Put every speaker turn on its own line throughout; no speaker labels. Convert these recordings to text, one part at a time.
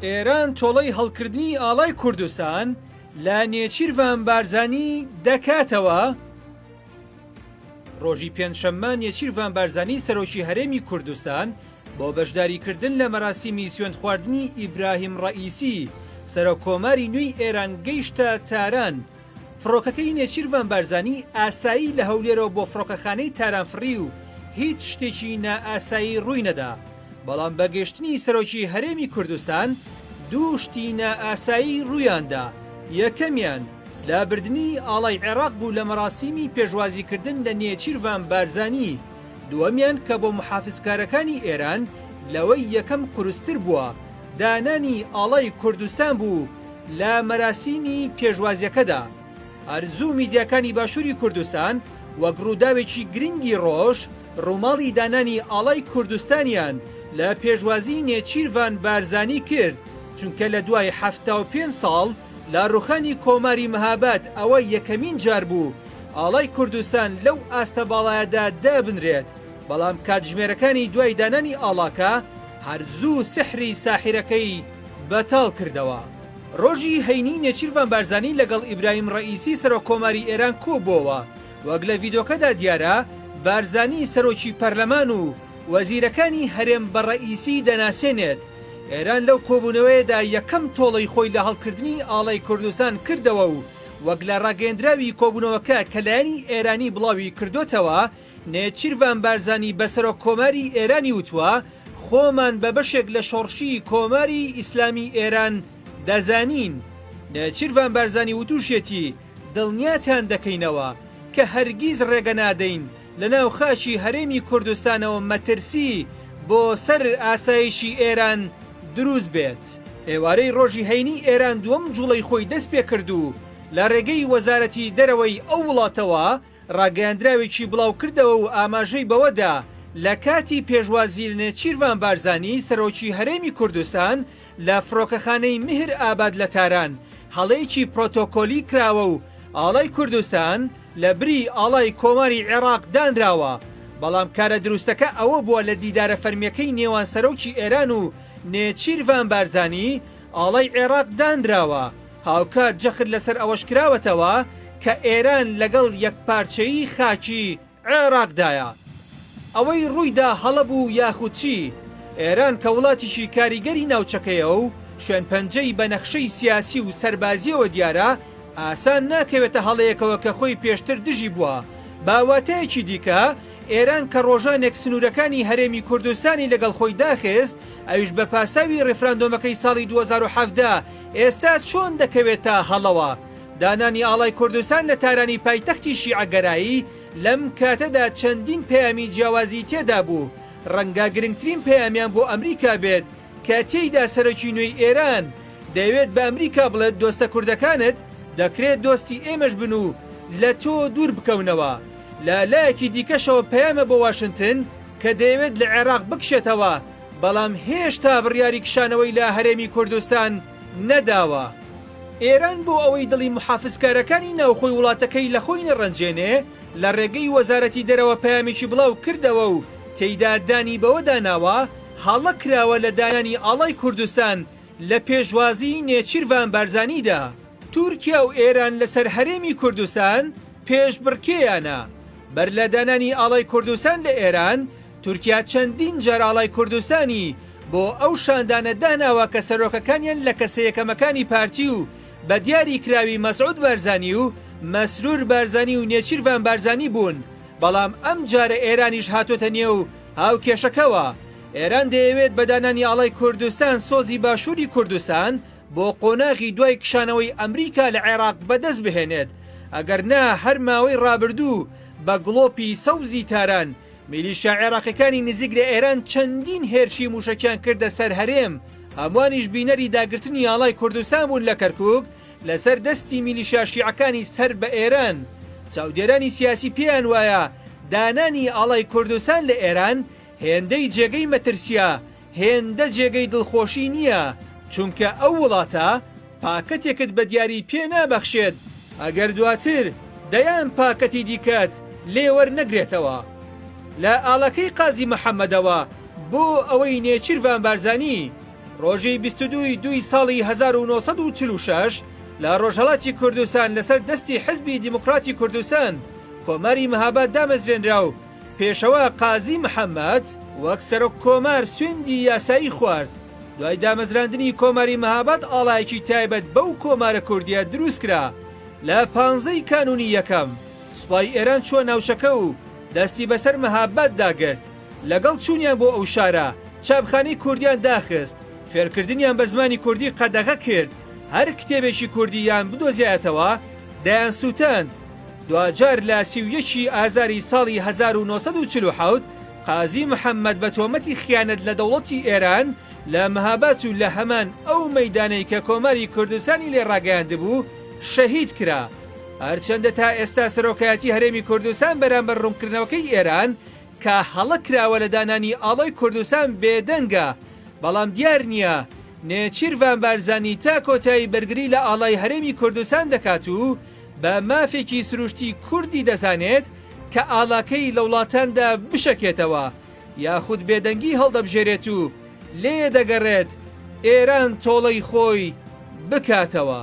ئێران تۆڵەی هەڵکردنی ئاڵای کوردستان لە نێچیروان بارزانی دەکاتەوە. ڕۆژی پێنجشەممە نێچیروان بارزانی سەرۆکی هەرێمی کوردستان بۆ بەشداریکردن لە مەراسیمی سوێند خواردنی ئیبراهیم ڕەئیسی سەرۆکۆماری نوێی ئێران گەیشتە تاران. فڕۆکەکەی نێچیروان بارزانی ئاسایی لە هەولێرەوە بۆ فڕۆکەخانەی تارانفڕی و هیچ شتێکی نائاسایی ڕووی نەدا، بەڵام بەگەشتنی سەرۆکی هەرێمی کوردستان دوو شتی نائاسایی ڕوویاندا. یەکەمیان لابردنی ئاڵای عێراق بوو لە مەراسیمی پێشوازیکردن لە نێچیروان بارزانی، دووەمیان کە بۆ محافزکارەکانی ئێران لەوەی یەکەم قورستر بووە دانانی ئاڵای کوردستان بوو لە مەراسیمی پێشوازیەکەدا. ئەرزوو میدیاکانی باشووری کوردستان وەک ڕووداوێکی گرنگی ڕۆژ ڕووماڵی دانانی ئاڵای کوردستانیان لە پێشوازی نێچیروان بارزانی کرد، چونکە لە دوای 75 ساڵ لە ڕوخانی کۆماری مەهاباد ئەوە یەکەمین جار بوو ئاڵای کوردستان لەو ئاستە باڵایەدا دابنرێت، بەڵام کاتژمێرەکانی دوای دانانی ئاڵاکە هەرزوو سحری ساحیرەکەی بەتاڵ کردەوە. ڕۆژی هەینی نێچیروان بارزانی لەگەڵ ئیبراهیم ڕەئیسی سەرۆکۆماری ئێران کۆبووەوە، وەک لە ڤیدۆکەدا دیارە بارزانی سەرۆکی پەرلەمان و وەزیرەکانی هەرێم بە ڕەئیسی دەناسێنێت. ئێران لەو کۆبوونەوەیەدا یەکەم تۆڵەی خۆی لە هەڵکردنی ئاڵای کوردستان کردەوە و وەک لە ڕاگەیەندراوی کۆبوونەوەکە کە لایەنی ئێرانی بڵاوی کردوتەوە، نێچیروان بارزانی بە سەرۆکۆماری ئێرانی وتووە خۆمان بە بەشێک لە شۆڕشی کۆماری ئیسلامی ئێران دەزانین. نێچیروان بارزانی وتوشێتی دڵنیاتان دەکەینەوە کە هەرگیز ڕێگە نادەین لە ناو خاچی هەرێمی کوردستانەوە مەترسی بۆ سەر ئاسایشی ئێران دروست بێت. ئێوارەی ڕۆژی هەینی ئێران دووەم جوڵەی خۆی دەست پێ کرد و لە ڕێگەی وەزارەتی دەرەوەی ئەو وڵاتەوە ڕاگەیاندراوێکی بڵاو کردەوە و ئاماژەی بەوەدا لە کاتی پێشوازی لە نێچیروان بارزانی سەرۆکی هەرێمی کوردستان لە فڕۆکەخانەی مهر ئاباد لە تاران هەڵەیەکی پرۆتۆکۆلی کراوە و ئاڵای کوردستان لە بری ئاڵای کۆماری عێراق دانراوە، بەڵام کارە دروستەکە ئەوە بووە لە دیدارە فەرمیەکەی نێوان سەرۆکی ئێران و نێچیروان بارزانی ئاڵای عێراق دانراوە. هاوکات جەخت لەسەر ئەوەش کراوەتەوە کە ئێران لەگەڵ یەکپارچەیی خاکی عێراقدایە. ئەوەی ڕوویدا هەڵەبوو یاخود چی؟ ئێران کە وڵاتیشی کاریگەری ناوچەکەیە و شوێن پەنجەی بە نەخشەی سیاسی و سەربازیەوە دیارە، ئاسان ناکەوێتە هەڵەیەکەوە کە خۆی پێشتر دژی بووە. باواتەیەکی دیکە ئێران کە ڕۆژانێک سنوورەکانی هەرێمی کوردستانی لەگەڵ خۆی داخست، ئەویش بە پاساوی ڕێفراندۆمەکەی ساڵی 2017 ئێستا چۆن دەکەوێتە هەڵەوە؟ دانانی ئاڵای کوردستان لە تارانی پایتەختی شیعەگەرایی لەم کاتەدا چەندین پەیامی جیاوازی تێدا بوو. ڕەنگە گرنگترین پەیامیان بۆ ئەمریکا بێت کە تێیدا سەرۆکی نوێی ئێران دەیەوێت بە ئەمریکا بڵێت دۆستە کوردەکانت دەکرێت دۆستی ئێمەش بن و لە تۆ دوور بکەونەوە. لە لایەکی دیکەشەوە پەیامە بۆ واشنگتن کە دەیەوێت لە عێراق بکشێتەوە، بەڵام هێشتا بڕیاری کشانەوەی لە هەرێمی کوردستان نەداوە. ئێران بۆ ئەوەی دڵی محافزکارەکانی ناوخۆی وڵاتەکەی لە خۆی نەڕەنجێنێ لە ڕێگەی وەزارەتی دەرەوە پەیامێکی بڵاو کردەوە و تێیدا دانی بەوەدا ناوە هەڵە کراوە لە دانانی ئاڵای کوردستان لە پێشوازی نێچیروان بارزانیدا. تورکیا و ئێران لەسەر هەرێمی کوردستان پێشبڕکێیانە. بەر لە دانانی ئاڵای کوردستان لە ئێران، تورکیا چەندین جار ئاڵای کوردستانی بۆ ئەو شاندانە داناوە کە سەرۆکەکانیان لە کەسە یەکەمەکانی پارتی و بە دیاری کراوی مەسعود بارزانی و مەسرور بارزانی و نێچیروان بارزانی بوون، بەڵام ئەم جارە ئێرانیش هاتۆتە نێو هاوکێشەکەوە. ئێران دەیەوێت بە دانانی ئاڵای کوردستان سۆزی باشووری کوردستان بۆ قۆناغی دوای کشانەوەی ئەمریکا لە عێراق بەدەست بهێنێت، ئەگەر نا هەر ماوەی ڕابردوو بە گڵۆپی سەوزی تاران میلیشیا عێراقیەکانی نزیک لە ئێران چەندین هێرشی موشەکیان کردە سەر هەرێم، هەموانیش بینەری داگرتنی ئاڵای کوردستان بوون لە کەرکووک لەسەر دەستی میلیشیا شیعەکانی سەر بە ئێران. چاودێرانی سیاسی پێیان وایە دانانی ئاڵای کوردستان لە ئێران هێندەی جێگەی مەترسیە، هێندە جێگەی دڵخۆشی نییە، چونکە ئەو وڵاتە پاکەتێکت بە دیاری پێ نابەخشێت ئەگەر دواتر دەیان پاکەتی دیکەت لێوەرنەگرێتەوە. لە ئاڵەکەی قازی محەممەدەوە بۆ ئەوەی نێچیروان بارزانی ڕۆژەی 22 دوی ساڵی 1946 لە ڕۆژهەڵاتی کوردستان لەسەر دەستی حزبی دیموکراتی کوردستان کۆماری مەهاباد دامەزرێنرا و پێشەوە قازی محەممەد وەک سەرۆک کۆمار سوێندی یاسایی خوارد. دوای دامەزراندنی کۆماری مەهاباد ئاڵایەکی تایبەت بەو کۆمارە کوردیە دروست کرا. لە 15 کانونی یەکەم سوپای ئێران چووە ناوچەکە و دەستی بەسەر مەهاباد داگرت. لەگەڵ چوونیان بۆ ئەو شارە چاپخانەی کوردیان داخست، فێرکردنیان بە زمانی کوردی قەدەغە کرد، هەر کتێبێکی کوردیان بدۆزیایەتەوە دایان سووتاند. دوجار لە 31 ئازاری ساڵی 1947 قازی محەممەد بە تۆمەتی خیانەت لە دەوڵەتی ئێران لە مەهاباد و لە هەمان ئەو مەیدانەی کە کۆماری کوردستانی لێ ڕاگەیاندبوو شەهید کرا. هەرچەندە تا ئێستا سەرۆکایەتی هەرێمی کوردستان بەرامبەر ڕوونکردنەوەکەی ئێران کە هەڵە کراوە لە دانانی ئاڵای کوردستان بێدەنگە، بەڵام دیار نییە نێچیروان بارزانی تا کۆتایی بەرگری لە ئاڵای هەرێمی کوردستان دەکات و بە مافێکی سروشتی کوردی دەزانێت کە ئاڵاکەی لە وڵاتاندا بشەکێتەوە یاخود بێدەنگی هەڵدەبژێرێت و لێ دەگەڕێت ئێران تۆڵەی خۆی بکاتەوە.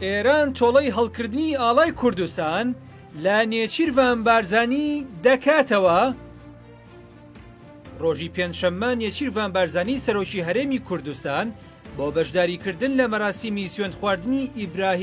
ئێران تۆڵەی هەڵکردنی ئاڵای کوردستان لە نێچیروان بارزانی دەکاتەوە. ڕۆژی پێنجشەممە نێچیروان بارزانی سەرۆکی هەرێمی کوردستان بۆ بەشداریکردن لە مەراسیمی سوێند خواردنی ئیبراهیم